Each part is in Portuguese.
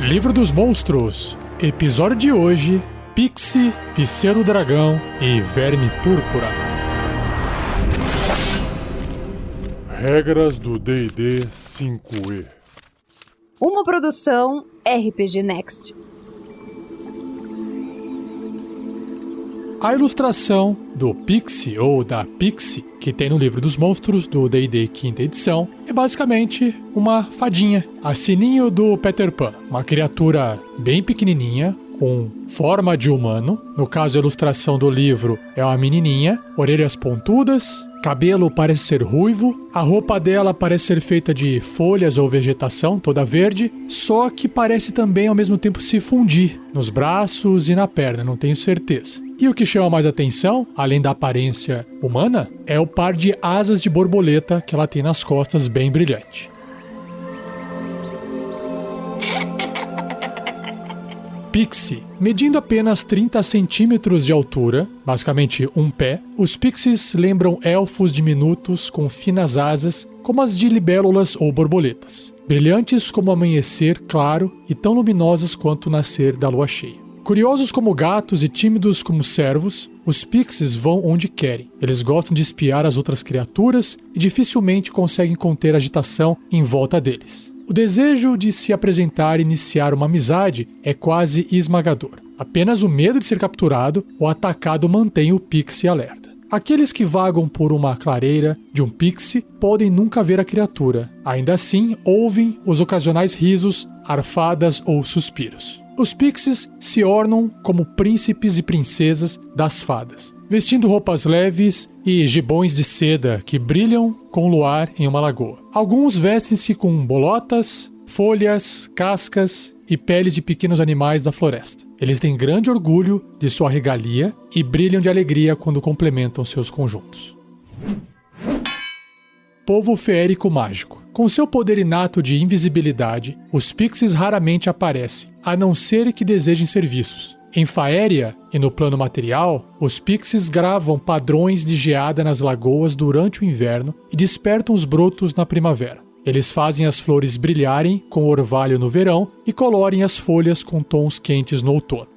Livro dos Monstros. Episódio de hoje: Pixie, Pseudo-Dragão e Verme Púrpura. Regras do D&D 5e. Uma produção RPG Next. A ilustração do Pixie, ou da Pixie, que tem no Livro dos Monstros do D&D 5ª edição, é basicamente uma fadinha, a Sininho do Peter Pan, uma criatura bem pequenininha, com forma de humano. No caso, a ilustração do livro é uma menininha, orelhas pontudas, cabelo parece ser ruivo, a roupa dela parece ser feita de folhas ou vegetação, toda verde, só que parece também ao mesmo tempo se fundir nos braços e na perna, não tenho certeza. E o que chama mais atenção, além da aparência humana, é o par de asas de borboleta que ela tem nas costas, bem brilhante. Pixie. Medindo apenas 30 centímetros de altura, basicamente um pé, os pixies lembram elfos diminutos com finas asas, como as de libélulas ou borboletas, brilhantes como o amanhecer claro e tão luminosas quanto o nascer da lua cheia. Curiosos como gatos e tímidos como cervos, os pixies vão onde querem. Eles gostam de espiar as outras criaturas e dificilmente conseguem conter a agitação em volta deles. O desejo de se apresentar e iniciar uma amizade é quase esmagador. Apenas o medo de ser capturado ou atacado mantém o pixie alerta. Aqueles que vagam por uma clareira de um pixie podem nunca ver a criatura. Ainda assim, ouvem os ocasionais risos, arfadas ou suspiros. Os pixies se ornam como príncipes e princesas das fadas, vestindo roupas leves e gibões de seda que brilham com o luar em uma lagoa. Alguns vestem-se com bolotas, folhas, cascas e peles de pequenos animais da floresta. Eles têm grande orgulho de sua regalia e brilham de alegria quando complementam seus conjuntos. Povo feérico mágico. Com seu poder inato de invisibilidade, os pixies raramente aparecem, a não ser que desejem serviços. Em Faéria e no plano material, os pixies gravam padrões de geada nas lagoas durante o inverno e despertam os brotos na primavera. Eles fazem as flores brilharem com orvalho no verão e colorem as folhas com tons quentes no outono.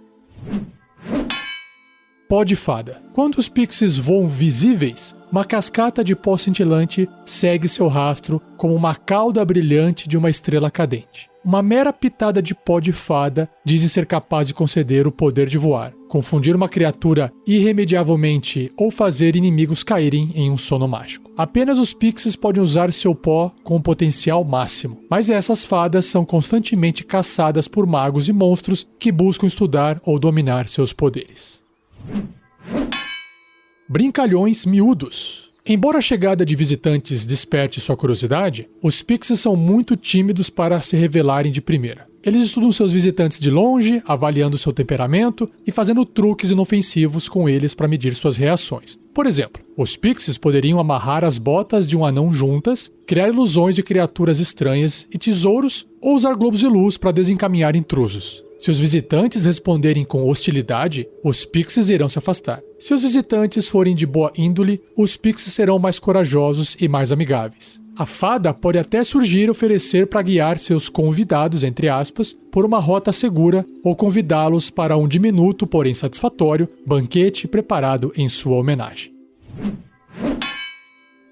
Pó de fada. Quando os pixies voam visíveis, uma cascata de pó cintilante segue seu rastro como uma cauda brilhante de uma estrela cadente. Uma mera pitada de pó de fada dizem ser capaz de conceder o poder de voar, confundir uma criatura irremediavelmente ou fazer inimigos caírem em um sono mágico. Apenas os pixies podem usar seu pó com o potencial máximo, mas essas fadas são constantemente caçadas por magos e monstros que buscam estudar ou dominar seus poderes. Brincalhões miúdos. Embora a chegada de visitantes desperte sua curiosidade, os pixies são muito tímidos para se revelarem de primeira. Eles estudam seus visitantes de longe, avaliando seu temperamento e fazendo truques inofensivos com eles para medir suas reações. Por exemplo, os pixies poderiam amarrar as botas de um anão juntas, criar ilusões de criaturas estranhas e tesouros ou usar globos de luz para desencaminhar intrusos. Se os visitantes responderem com hostilidade, os pixies irão se afastar. Se os visitantes forem de boa índole, os pixies serão mais corajosos e mais amigáveis. A fada pode até surgir e oferecer para guiar seus convidados, entre aspas, por uma rota segura ou convidá-los para um diminuto, porém satisfatório, banquete preparado em sua homenagem.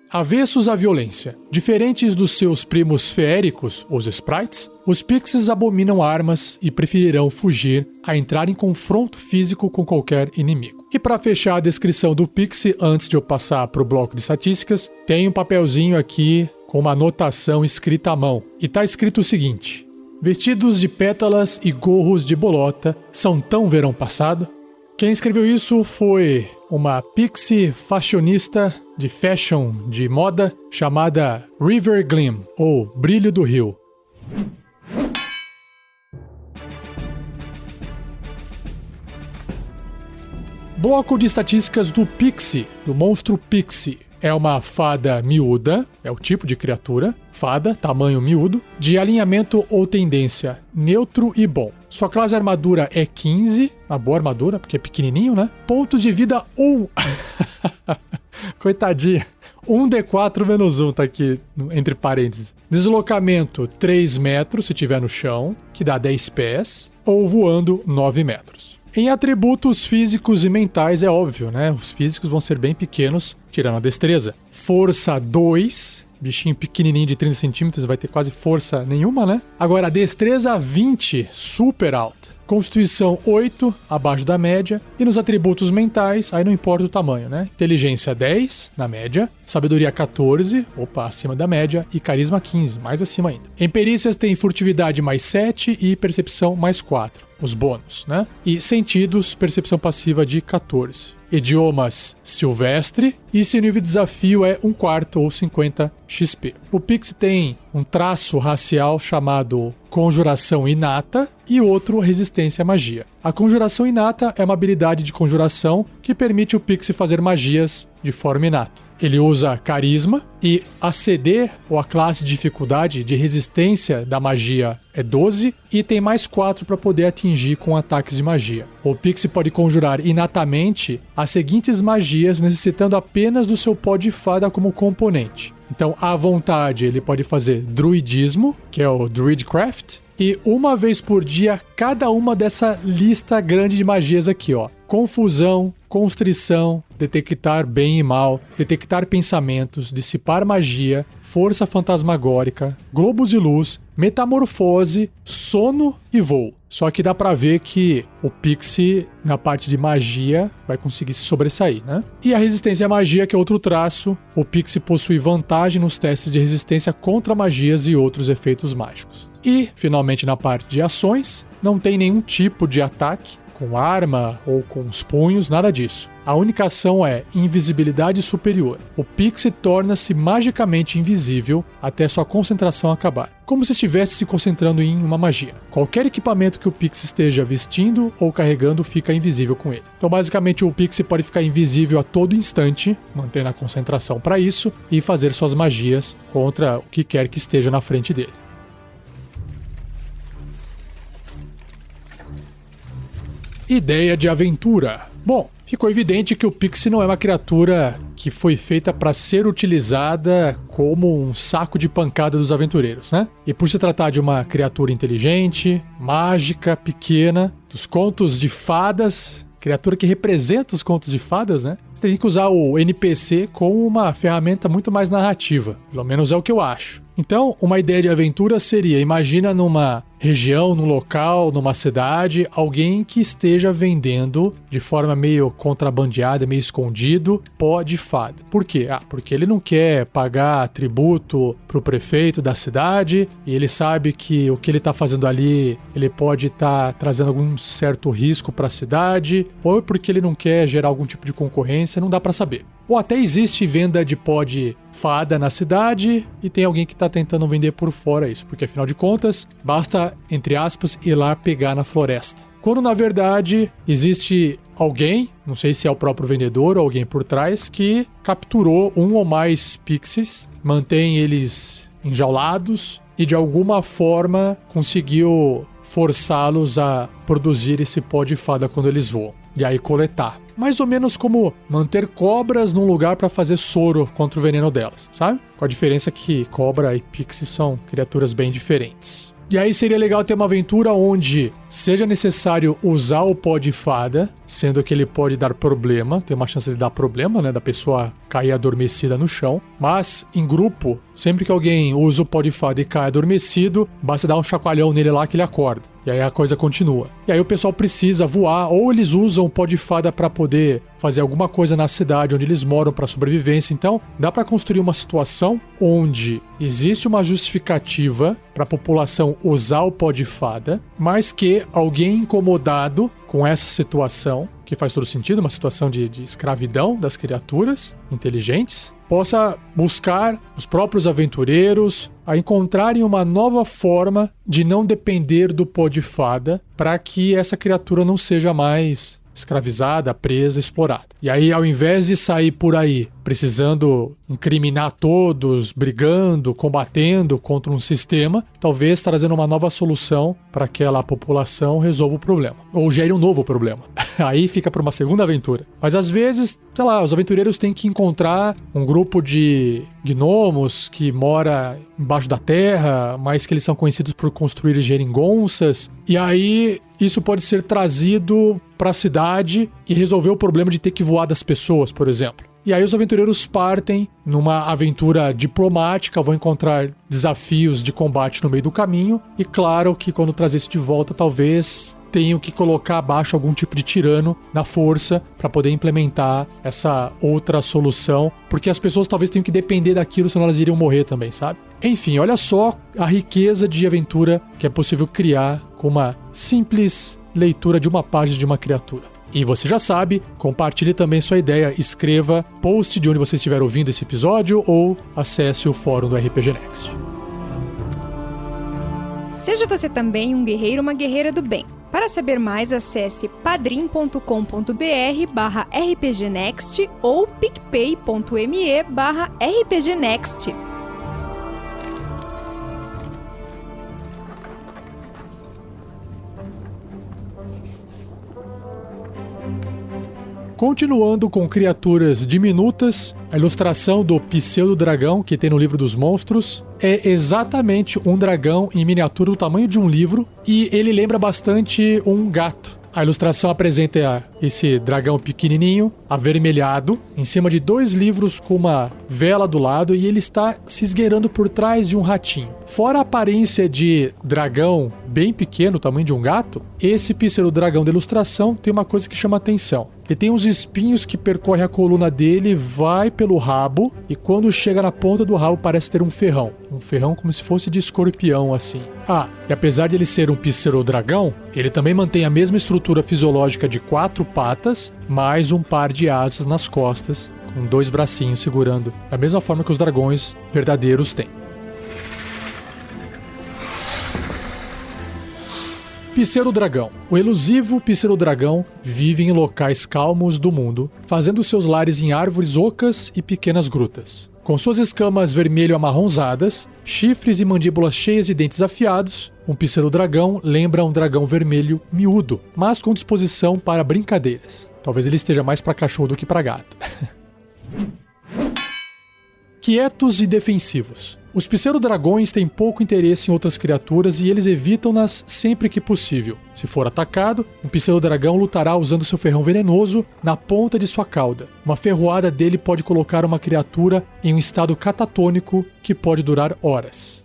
Avessos à violência. Diferentes dos seus primos feéricos, os sprites, os pixies abominam armas e preferirão fugir a entrar em confronto físico com qualquer inimigo. E para fechar a descrição do pixie, antes de eu passar para o bloco de estatísticas, tem um papelzinho aqui com uma anotação escrita à mão. E está escrito o seguinte: vestidos de pétalas e gorros de bolota são tão verão passado? Quem escreveu isso foi uma pixie fashionista de fashion, de moda, chamada River Gleam, ou Brilho do Rio. Bloco de estatísticas do Pixie, do monstro Pixie. É uma fada miúda, é o tipo de criatura, fada, tamanho miúdo, de alinhamento ou tendência neutro e bom. Sua classe armadura é 15, uma boa armadura, porque é pequenininho, né? Pontos de vida 1. Coitadinha. 1d4 menos 1 tá aqui entre parênteses. Deslocamento 3 metros se tiver no chão, que dá 10 pés, ou voando 9 metros. Em atributos físicos e mentais é óbvio, né? Os físicos vão ser bem pequenos, tirando a destreza. Força 2, bichinho pequenininho de 30 centímetros, vai ter quase força nenhuma, né? Agora, destreza 20, super alta. Constituição 8, abaixo da média. E nos atributos mentais, aí não importa o tamanho, né? Inteligência 10, na média. Sabedoria 14, opa, acima da média. E carisma 15, mais acima ainda. Em perícias tem furtividade mais 7 e percepção mais 4. Os bônus, né? E sentidos, percepção passiva de 14. Idiomas silvestre, e seu nível de desafio é 1/4 ou 50 XP. O Pixie tem um traço racial chamado Conjuração Inata e outro Resistência à Magia. A Conjuração Inata é uma habilidade de conjuração que permite o Pixie fazer magias de forma inata. Ele usa carisma e a CD, ou a classe de dificuldade de resistência da magia, é 12 e tem mais 4 para poder atingir com ataques de magia. O Pixie pode conjurar inatamente as seguintes magias necessitando apenas do seu pó de fada como componente. Então, à vontade, ele pode fazer druidismo, que é o Druidcraft, e uma vez por dia, cada uma dessa lista grande de magias aqui, ó. Confusão, constrição, detectar bem e mal, detectar pensamentos, dissipar magia, força fantasmagórica, globos de luz, metamorfose, sono e voo. Só que dá pra ver que o Pixie, na parte de magia, vai conseguir se sobressair, né? E a resistência à magia, que é outro traço, o Pixie possui vantagem nos testes de resistência contra magias e outros efeitos mágicos. E, finalmente, na parte de ações, não tem nenhum tipo de ataque, com arma ou com os punhos, nada disso. A única ação é invisibilidade superior. O Pixie torna-se magicamente invisível até sua concentração acabar, como se estivesse se concentrando em uma magia. Qualquer equipamento que o Pixie esteja vestindo ou carregando fica invisível com ele. Então, basicamente, o Pixie pode ficar invisível a todo instante, mantendo a concentração para isso, e fazer suas magias contra o que quer que esteja na frente dele. Ideia de aventura. Bom, ficou evidente que o Pixie não é uma criatura que foi feita para ser utilizada como um saco de pancada dos aventureiros, né? E por se tratar de uma criatura inteligente, mágica, pequena, dos contos de fadas, criatura que representa os contos de fadas, né? Você tem que usar o NPC como uma ferramenta muito mais narrativa. Pelo menos é o que eu acho. Então, uma ideia de aventura seria, imagina numa região, num local, numa cidade, alguém que esteja vendendo de forma meio contrabandeada, meio escondido, pó de fada. Por quê? Porque ele não quer pagar tributo pro prefeito da cidade e ele sabe que o que ele tá fazendo ali, ele pode estar trazendo algum certo risco para a cidade, ou porque ele não quer gerar algum tipo de concorrência, não dá para saber. Ou até existe venda de pó de fada na cidade e tem alguém que está tentando vender por fora isso, porque afinal de contas, basta, entre aspas, ir lá pegar na floresta. Quando na verdade existe alguém, não sei se é o próprio vendedor ou alguém por trás, que capturou um ou mais pixies, mantém eles enjaulados e de alguma forma conseguiu forçá-los a produzir esse pó de fada quando eles voam. E aí coletar. Mais ou menos como manter cobras num lugar para fazer soro contra o veneno delas, sabe? Com a diferença que cobra e pixie são criaturas bem diferentes. E aí seria legal ter uma aventura onde seja necessário usar o pó de fada, sendo que ele pode dar problema, tem uma chance de dar problema, né, da pessoa cair adormecida no chão, mas em grupo, sempre que alguém usa o pó de fada e cai adormecido, basta dar um chacoalhão nele lá que ele acorda. E aí a coisa continua. E aí o pessoal precisa voar, ou eles usam o pó de fada para poder fazer alguma coisa na cidade onde eles moram para sobrevivência. Então, dá para construir uma situação onde existe uma justificativa para a população usar o pó de fada, mas que alguém incomodado com essa situação, que faz todo sentido, uma situação de escravidão das criaturas inteligentes, possa buscar os próprios aventureiros a encontrarem uma nova forma de não depender do pó de fada para que essa criatura não seja mais escravizada, presa, explorada. E aí, ao invés de sair por aí precisando incriminar todos, brigando, combatendo contra um sistema, talvez trazendo uma nova solução para aquela população resolva o problema. Ou gere um novo problema. Aí fica para uma segunda aventura. Mas às vezes, sei lá, os aventureiros têm que encontrar um grupo de gnomos que mora embaixo da terra, mas que eles são conhecidos por construir geringonças. E aí isso pode ser trazido para a cidade e resolver o problema de ter que voar das pessoas, por exemplo. E aí os aventureiros partem numa aventura diplomática, vão encontrar desafios de combate no meio do caminho. E claro que quando trazer isso de volta, talvez tenham que colocar abaixo algum tipo de tirano na força para poder implementar essa outra solução. Porque as pessoas talvez tenham que depender daquilo, senão elas iriam morrer também, sabe? Enfim, olha só a riqueza de aventura que é possível criar com uma simples leitura de uma página de uma criatura. E você já sabe, compartilhe também sua ideia, escreva post de onde você estiver ouvindo esse episódio ou acesse o fórum do RPG Next. Seja você também um guerreiro ou uma guerreira do bem. Para saber mais, acesse padrim.com.br/rpgnext ou picpay.me/rpgnext. Continuando com criaturas diminutas, a ilustração do pseudo-dragão que tem no livro dos monstros é exatamente um dragão em miniatura do tamanho de um livro e ele lembra bastante um gato. A ilustração apresenta esse dragão pequenininho, avermelhado, em cima de 2 livros com uma vela do lado e ele está se esgueirando por trás de um ratinho. Fora a aparência de dragão bem pequeno, tamanho de um gato, esse pseudo-dragão da ilustração tem uma coisa que chama atenção. Ele tem uns espinhos que percorrem a coluna dele, vai pelo rabo e quando chega na ponta do rabo parece ter um ferrão. Um ferrão como se fosse de escorpião, assim. E apesar de ele ser um pseudo-dragão, ele também mantém a mesma estrutura fisiológica de 4 patas, mais um par de asas nas costas, com 2 bracinhos segurando, da mesma forma que os dragões verdadeiros têm. Pseudo-dragão. O elusivo pseudo-dragão vive em locais calmos do mundo, fazendo seus lares em árvores ocas e pequenas grutas. Com suas escamas vermelho-amarronzadas, chifres e mandíbulas cheias de dentes afiados, um pseudo-dragão lembra um dragão vermelho miúdo, mas com disposição para brincadeiras. Talvez ele esteja mais para cachorro do que para gato. Quietos e defensivos. Os pseudo-dragões têm pouco interesse em outras criaturas e eles evitam-nas sempre que possível. Se for atacado, um pseudo-dragão lutará usando seu ferrão venenoso na ponta de sua cauda. Uma ferroada dele pode colocar uma criatura em um estado catatônico que pode durar horas.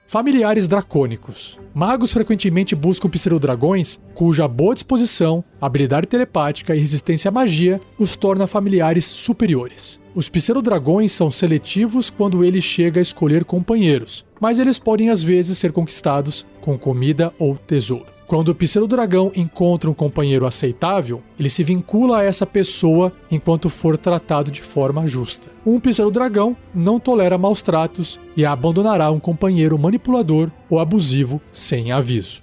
Familiares dracônicos. Magos frequentemente buscam pseudo-dragões cuja boa disposição, habilidade telepática e resistência à magia os torna familiares superiores. Os pseudo-dragões são seletivos quando ele chega a escolher companheiros, mas eles podem às vezes ser conquistados com comida ou tesouro. Quando o pseudo-dragão encontra um companheiro aceitável, ele se vincula a essa pessoa enquanto for tratado de forma justa. Um pseudo-dragão não tolera maus tratos e abandonará um companheiro manipulador ou abusivo sem aviso.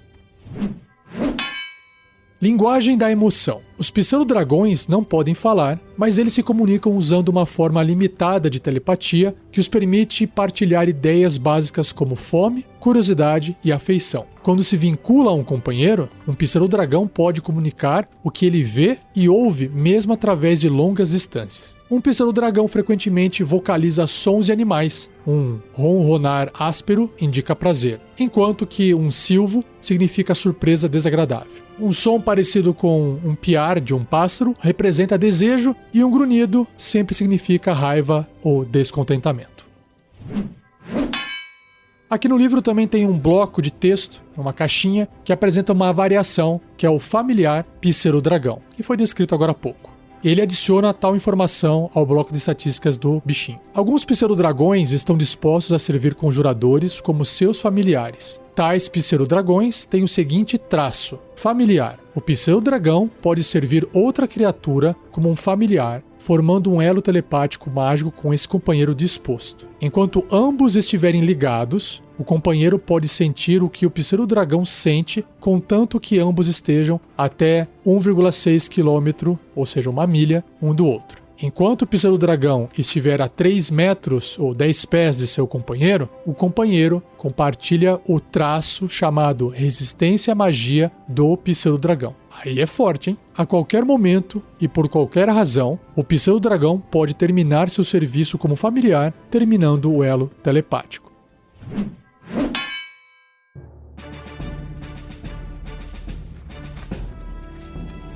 Linguagem da emoção. Os pseudo-dragões não podem falar, mas eles se comunicam usando uma forma limitada de telepatia que os permite partilhar ideias básicas como fome, curiosidade e afeição. Quando se vincula a um companheiro, um pseudo-dragão pode comunicar o que ele vê e ouve mesmo através de longas distâncias. Um pseudo-dragão frequentemente vocaliza sons de animais. Um ronronar áspero indica prazer, enquanto que um silvo significa surpresa desagradável. Um som parecido com um piar de um pássaro representa desejo e um grunhido sempre significa raiva ou descontentamento. Aqui no livro também tem um bloco de texto, uma caixinha, que apresenta uma variação, que é o familiar pseudo-dragão, que foi descrito agora há pouco. Ele adiciona tal informação ao bloco de estatísticas do bichinho. Alguns pseudo-dragões estão dispostos a servir conjuradores como seus familiares. Tais pseudo-dragões têm o seguinte traço: familiar. O pseudo-dragão pode servir outra criatura como um familiar, formando um elo telepático mágico com esse companheiro disposto. Enquanto ambos estiverem ligados, o companheiro pode sentir o que o pseudo-dragão sente, contanto que ambos estejam até 1,6 km, ou seja, 1 milha, um do outro. Enquanto o pseudo-dragão estiver a 3 metros ou 10 pés de seu companheiro, o companheiro compartilha o traço chamado resistência à magia do pseudo-dragão. Aí é forte, hein? A qualquer momento e por qualquer razão, o pseudo-dragão pode terminar seu serviço como familiar, terminando o elo telepático.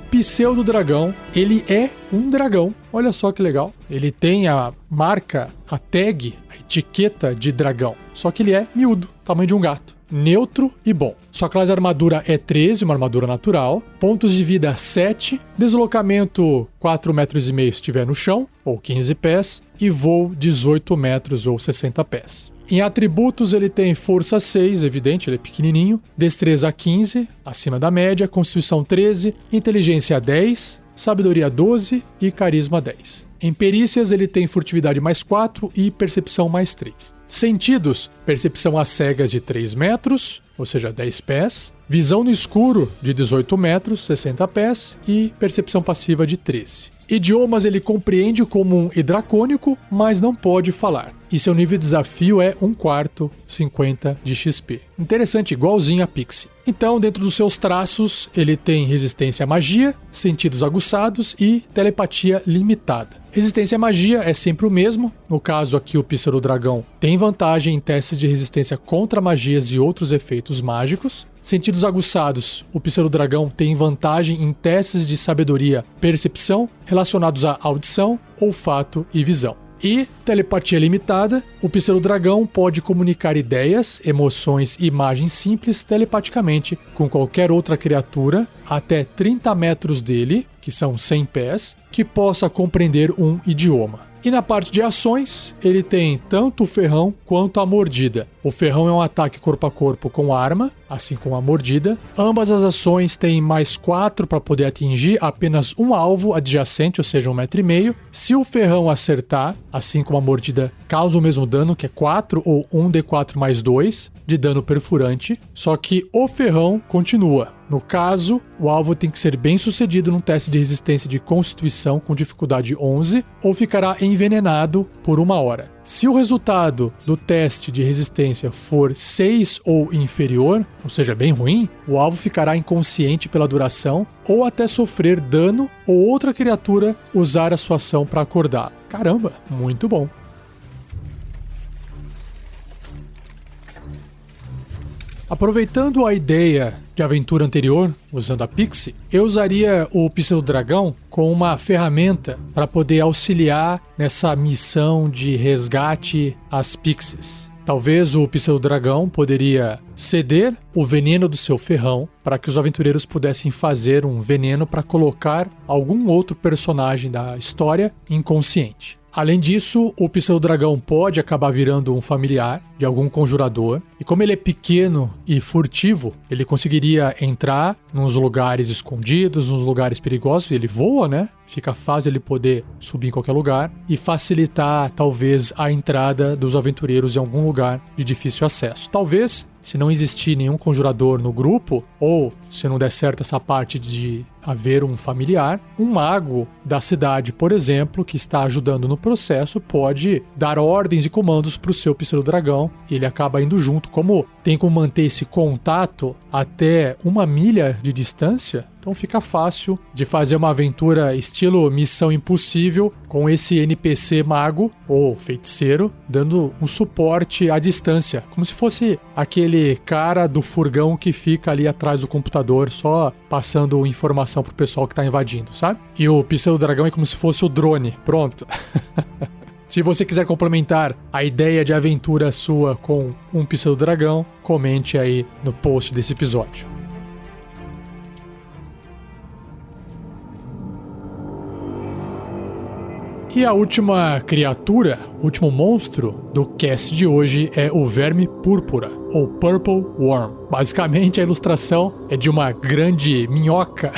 Pseudo-dragão, ele é um dragão. Olha só que legal. Ele tem a marca, a tag, a etiqueta de dragão. Só que ele é miúdo, tamanho de um gato. Neutro e bom. Sua classe de armadura é 13, uma armadura natural. Pontos de vida 7. Deslocamento 4,5 metros se estiver no chão, ou 15 pés. E voo 18 metros ou 60 pés. Em atributos ele tem força 6, evidente, ele é pequenininho. Destreza 15, acima da média. Constituição 13. Inteligência 10. Sabedoria 12 e carisma 10. Em perícias ele tem furtividade mais 4 e percepção mais 3. Sentidos, percepção às cegas de 3 metros, ou seja, 10 pés. Visão no escuro de 18 metros, 60 pés. E percepção passiva de 13. Idiomas ele compreende como um dracônico, mas não pode falar. E seu nível de desafio é 1/4, 50 de XP. Interessante, igualzinho a Pixie. Então, dentro dos seus traços, ele tem resistência à magia, sentidos aguçados e telepatia limitada. Resistência à magia é sempre o mesmo. No caso aqui, o pseudo-dragão tem vantagem em testes de resistência contra magias e outros efeitos mágicos. Sentidos aguçados, o pseudo-dragão tem vantagem em testes de sabedoria, percepção, relacionados à audição, olfato e visão. E telepatia limitada, o pseudo-dragão pode comunicar ideias, emoções e imagens simples telepaticamente com qualquer outra criatura até 30 metros dele, que são 100 pés, que possa compreender um idioma. E na parte de ações, ele tem tanto o ferrão quanto a mordida. O ferrão é um ataque corpo a corpo com arma, assim como a mordida. Ambas as ações têm mais 4 para poder atingir apenas um alvo adjacente, ou seja, 1,5 metro. Se o ferrão acertar, assim como a mordida, causa o mesmo dano, que é 4 ou 1d4 mais 2 de dano perfurante, só que o ferrão continua. No caso, o alvo tem que ser bem sucedido num teste de resistência de constituição com dificuldade 11 ou ficará envenenado por 1 hora. Se o resultado do teste de resistência for 6 ou inferior, ou seja, bem ruim, o alvo ficará inconsciente pela duração ou até sofrer dano ou outra criatura usar a sua ação para acordar. Caramba, muito bom. Aproveitando a ideia de aventura anterior, usando a Pixie, eu usaria o pseudo-dragão como uma ferramenta para poder auxiliar nessa missão de resgate às Pixies. Talvez o pseudo-dragão poderia ceder o veneno do seu ferrão para que os aventureiros pudessem fazer um veneno para colocar algum outro personagem da história inconsciente. Além disso, o pseudo-dragão pode acabar virando um familiar de algum conjurador. E como ele é pequeno e furtivo, ele conseguiria entrar nos lugares escondidos, nos lugares perigosos. Ele voa, né? Fica fácil ele poder subir em qualquer lugar e facilitar, talvez, a entrada dos aventureiros em algum lugar de difícil acesso. Talvez, se não existir nenhum conjurador no grupo, ou se não der certo essa parte de haver um familiar, um mago da cidade, por exemplo, que está ajudando no processo, pode dar ordens e comandos para o seu pseudo-dragão. Ele acaba indo junto. Como tem como manter esse contato até 1 milha de distância, então fica fácil de fazer uma aventura estilo Missão Impossível com esse NPC mago ou feiticeiro dando um suporte à distância, como se fosse aquele cara do furgão que fica ali atrás do computador só passando informação pro pessoal que tá invadindo, sabe? E o pseudo-dragão é como se fosse o drone. Pronto. Se você quiser complementar a ideia de aventura sua com um pseudo-dragão, comente aí no post desse episódio. E a última criatura, o último monstro do cast de hoje é o Verme Púrpura, ou Purple Worm. Basicamente, a ilustração é de uma grande minhoca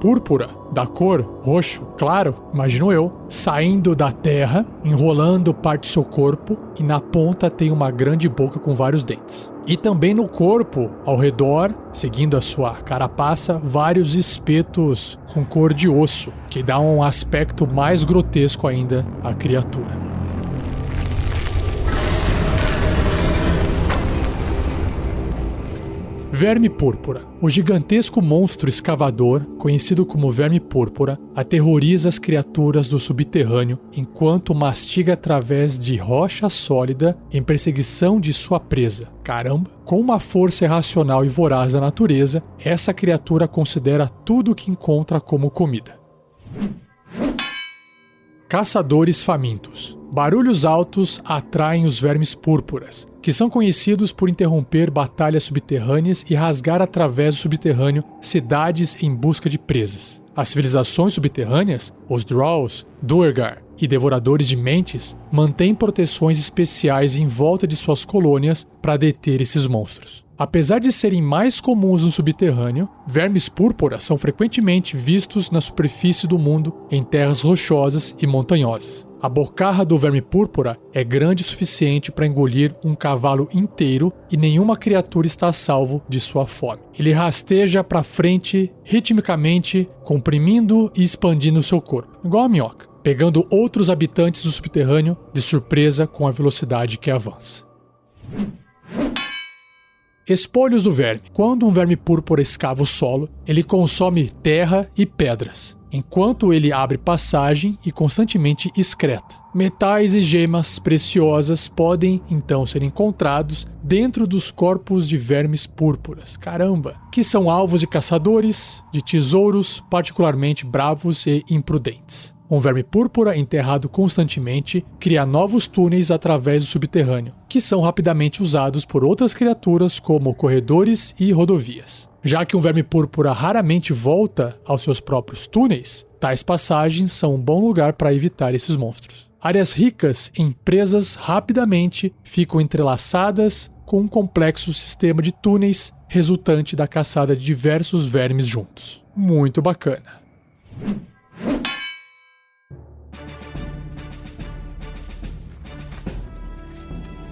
púrpura, da cor roxo, claro, imagino eu, saindo da terra, enrolando parte do seu corpo, e na ponta tem uma grande boca com vários dentes. E também no corpo, ao redor, seguindo a sua carapaça, vários espetos com cor de osso, que dá um aspecto mais grotesco ainda à criatura. Verme púrpura. O gigantesco monstro escavador, conhecido como verme púrpura, aterroriza as criaturas do subterrâneo enquanto mastiga através de rocha sólida em perseguição de sua presa. Caramba! Com uma força irracional e voraz da natureza, essa criatura considera tudo o que encontra como comida. Caçadores famintos. Barulhos altos atraem os vermes púrpuras, que são conhecidos por interromper batalhas subterrâneas e rasgar através do subterrâneo cidades em busca de presas. As civilizações subterrâneas, os Draugs, Duergar e Devoradores de Mentes, mantêm proteções especiais em volta de suas colônias para deter esses monstros. Apesar de serem mais comuns no subterrâneo, vermes púrpuras são frequentemente vistos na superfície do mundo em terras rochosas e montanhosas. A bocarra do verme púrpura é grande o suficiente para engolir um cavalo inteiro e nenhuma criatura está a salvo de sua fome. Ele rasteja para frente ritmicamente, comprimindo e expandindo seu corpo, igual a minhoca, pegando outros habitantes do subterrâneo de surpresa com a velocidade que avança. Espolhos do verme. Quando um verme púrpura escava o solo, ele consome terra e pedras, enquanto ele abre passagem e constantemente excreta. Metais e gemas preciosas podem então ser encontrados dentro dos corpos de vermes púrpuras, caramba, que são alvos de caçadores, de tesouros particularmente bravos e imprudentes. Um verme púrpura enterrado constantemente cria novos túneis através do subterrâneo, que são rapidamente usados por outras criaturas como corredores e rodovias. Já que um verme púrpura raramente volta aos seus próprios túneis, tais passagens são um bom lugar para evitar esses monstros. Áreas ricas em presas rapidamente ficam entrelaçadas com um complexo sistema de túneis resultante da caçada de diversos vermes juntos. Muito bacana.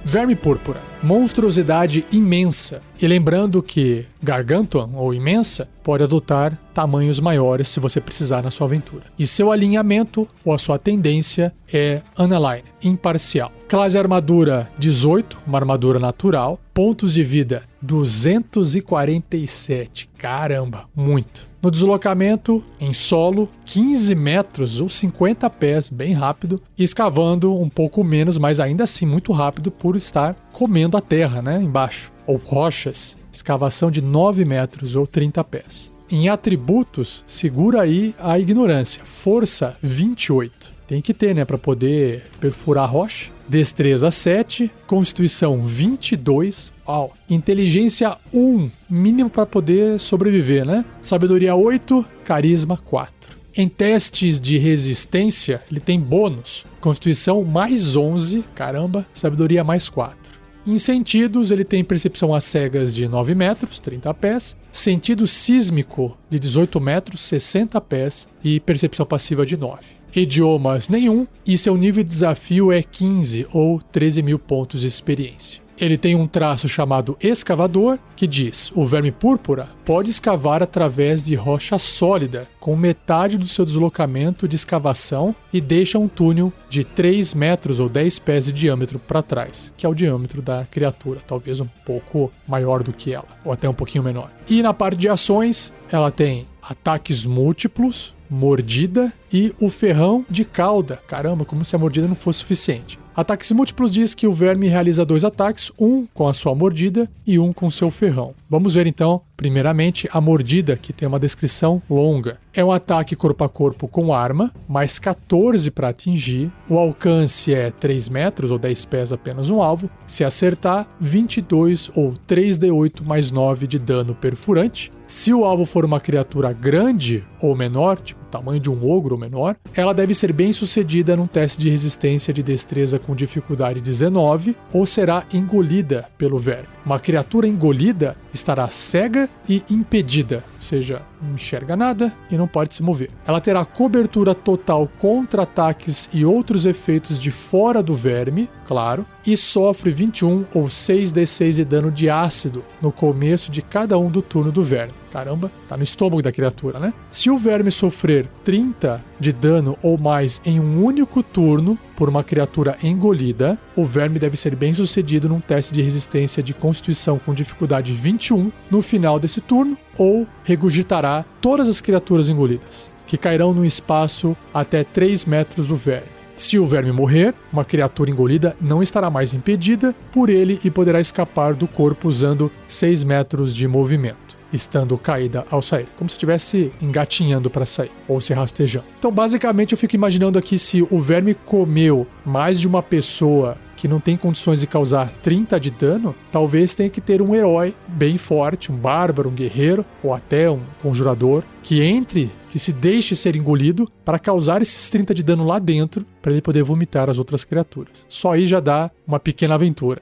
Verme púrpura. Monstruosidade imensa. E lembrando que Gargantuan, ou imensa, pode adotar tamanhos maiores se você precisar na sua aventura. E seu alinhamento, ou a sua tendência, é Unaligned, imparcial. Classe armadura 18, uma armadura natural. Pontos de vida 247. Caramba, muito. No deslocamento, em solo, 15 metros ou 50 pés, bem rápido. E escavando um pouco menos, mas ainda assim muito rápido por estar comendo a terra, né, embaixo. Ou rochas, escavação de 9 metros ou 30 pés. Em atributos, segura aí a ignorância. Força 28. Tem que ter, né, para poder perfurar a rocha. Destreza 7, Constituição 22, uau. Inteligência 1, mínimo para poder sobreviver, né? Sabedoria 8, Carisma 4. Em testes de resistência, ele tem bônus. Constituição mais 11, caramba, Sabedoria mais 4. Em sentidos, ele tem percepção às cegas de 9 metros, 30 pés, sentido sísmico de 18 metros, 60 pés e percepção passiva de 9. Idiomas nenhum e seu nível de desafio é 15 ou 13 mil pontos de experiência. Ele tem um traço chamado escavador, que diz: o verme púrpura pode escavar através de rocha sólida, com metade do seu deslocamento de escavação e deixa um túnel de 3 metros ou 10 pés de diâmetro para trás, que é o diâmetro da criatura, talvez um pouco maior do que ela, ou até um pouquinho menor. E na parte de ações, ela tem ataques múltiplos, mordida e o ferrão de cauda. Caramba, como se a mordida não fosse suficiente. Ataques múltiplos diz que o verme realiza 2 ataques, um com a sua mordida e um com seu ferrão. Vamos ver então Primeiramente, a mordida, que tem uma descrição longa. É um ataque corpo a corpo com arma, mais 14 para atingir. O alcance é 3 metros ou 10 pés apenas um alvo. Se acertar, 22 ou 3d8 mais 9 de dano perfurante. Se o alvo for uma criatura grande ou menor, tipo tamanho de um ogro ou menor, ela deve ser bem sucedida num teste de resistência de destreza com dificuldade 19 ou será engolida pelo verme. Uma criatura engolida estará cega e impedida, ou seja, não enxerga nada e não pode se mover. Ela terá cobertura total contra ataques e outros efeitos de fora do verme, claro, e sofre 21 ou 6d6 de dano de ácido no começo de cada um do turno do verme. Caramba, tá no estômago da criatura, né? Se o verme sofrer 30 de dano ou mais em um único turno por uma criatura engolida, o verme deve ser bem sucedido num teste de resistência de constituição com dificuldade 21 no final desse turno, ou regurgitará todas as criaturas engolidas, que cairão num espaço até 3 metros do verme. Se o verme morrer, uma criatura engolida não estará mais impedida por ele e poderá escapar do corpo usando 6 metros de movimento, estando caída ao sair, como se estivesse engatinhando para sair ou se rastejando. Então, basicamente, eu fico imaginando aqui, se o verme comeu mais de uma pessoa que não tem condições de causar 30 de dano, talvez tenha que ter um herói bem forte, um bárbaro, um guerreiro ou até um conjurador que se deixe ser engolido para causar esses 30 de dano lá dentro, para ele poder vomitar as outras criaturas. Só aí já dá uma pequena aventura.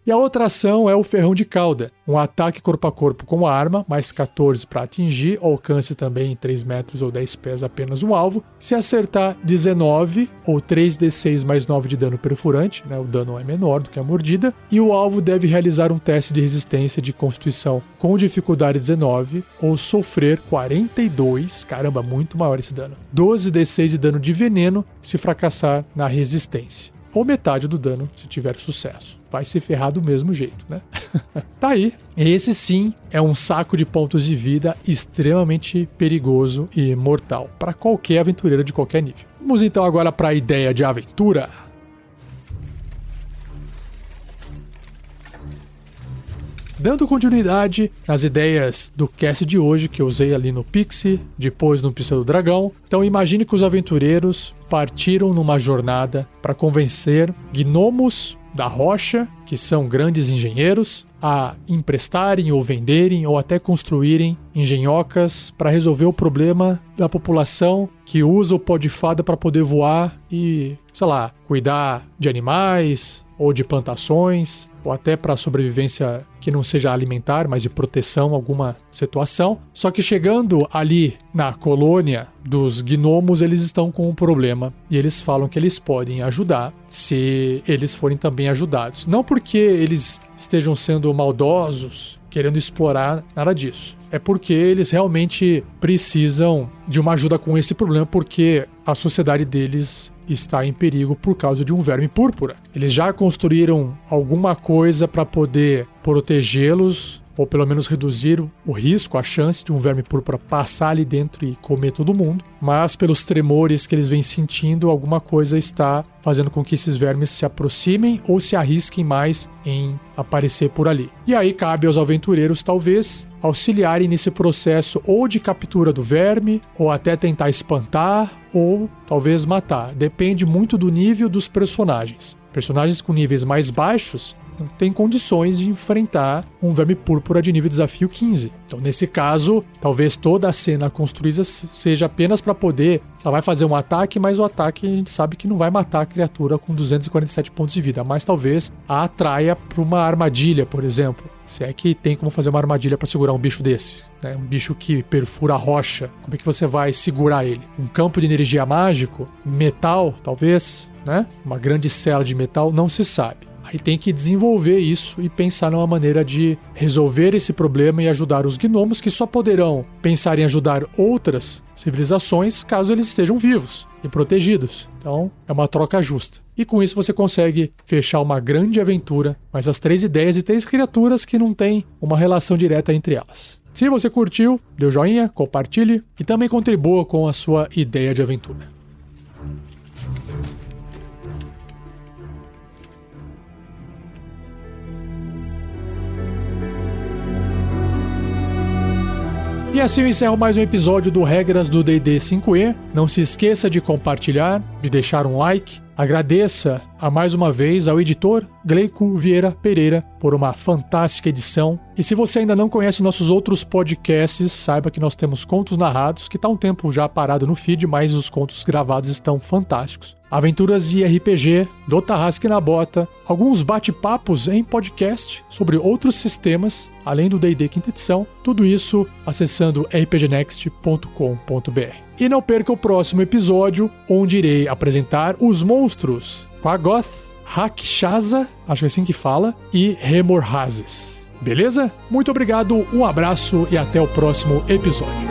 E a outra ação é o ferrão de cauda, um ataque corpo a corpo com arma, mais 14 para atingir, alcance também em 3 metros ou 10 pés apenas um alvo. Se acertar, 19 ou 3d6 mais 9 de dano perfurante, né? O dano é menor do que a mordida, e o alvo deve realizar um teste de resistência de constituição com dificuldade 19 ou sofrer 42, caramba, muito maior esse dano, 12d6 de dano de veneno se fracassar na resistência, ou metade do dano se tiver sucesso. Vai se ferrar do mesmo jeito, né? Tá aí. Esse sim é um saco de pontos de vida extremamente perigoso e mortal para qualquer aventureiro de qualquer nível. Vamos então agora para a ideia de aventura. Dando continuidade às ideias do cast de hoje, que eu usei ali no Pixie, depois no Pista do Dragão. Então imagine que os aventureiros partiram numa jornada para convencer gnomos da rocha, que são grandes engenheiros, a emprestarem ou venderem ou até construírem engenhocas para resolver o problema da população que usa o pó de fada para poder voar e, sei lá, cuidar de animais ou de plantações, ou até para sobrevivência que não seja alimentar, mas de proteção, alguma situação. Só que chegando ali na colônia dos gnomos, eles estão com um problema e eles falam que eles podem ajudar se eles forem também ajudados. Não porque eles estejam sendo maldosos, querendo explorar, nada disso. É porque eles realmente precisam de uma ajuda com esse problema, porque a sociedade deles está em perigo por causa de um verme púrpura. Eles já construíram alguma coisa para poder protegê-los, ou pelo menos reduzir o risco, a chance de um verme púrpura passar ali dentro e comer todo mundo, mas pelos tremores que eles vêm sentindo, alguma coisa está fazendo com que esses vermes se aproximem ou se arrisquem mais em aparecer por ali. E aí cabe aos aventureiros, talvez, auxiliarem nesse processo ou de captura do verme, ou até tentar espantar, ou talvez matar. Depende muito do nível dos personagens. Personagens com níveis mais baixos não têm condições de enfrentar um verme púrpura de nível desafio 15. Então, nesse caso, talvez toda a cena construída seja apenas para poder... Ela vai fazer um ataque, mas o ataque a gente sabe que não vai matar a criatura com 247 pontos de vida, mas talvez a atraia para uma armadilha, por exemplo. Se é que tem como fazer uma armadilha para segurar um bicho desse, né? Um bicho que perfura a rocha. Como é que você vai segurar ele? Um campo de energia mágico? Metal, talvez, né? Uma grande cela de metal? Não se sabe. Aí tem que desenvolver isso e pensar numa maneira de resolver esse problema e ajudar os gnomos, que só poderão pensar em ajudar outras civilizações caso eles estejam vivos e protegidos. Então, é uma troca justa. E com isso você consegue fechar uma grande aventura, mas as 3 ideias e 3 criaturas que não têm uma relação direta entre elas. Se você curtiu, dê o joinha, compartilhe e também contribua com a sua ideia de aventura. E assim eu encerro mais um episódio do Regras do D&D 5e. Não se esqueça de compartilhar, de deixar um like. Agradeça mais uma vez ao editor Gleico Vieira Pereira por uma fantástica edição. E se você ainda não conhece nossos outros podcasts, saiba que nós temos contos narrados, que está um tempo já parado no feed, mas os contos gravados estão fantásticos. Aventuras de RPG, do Tarrasque na Bota, alguns bate-papos em podcast sobre outros sistemas, além do D&D quinta edição, tudo isso acessando rpgnext.com.br. E não perca o próximo episódio, onde irei apresentar os monstros Quaggoth, Rakshasa, acho que é assim que fala, e Remorhazes. Beleza? Muito obrigado, um abraço e até o próximo episódio.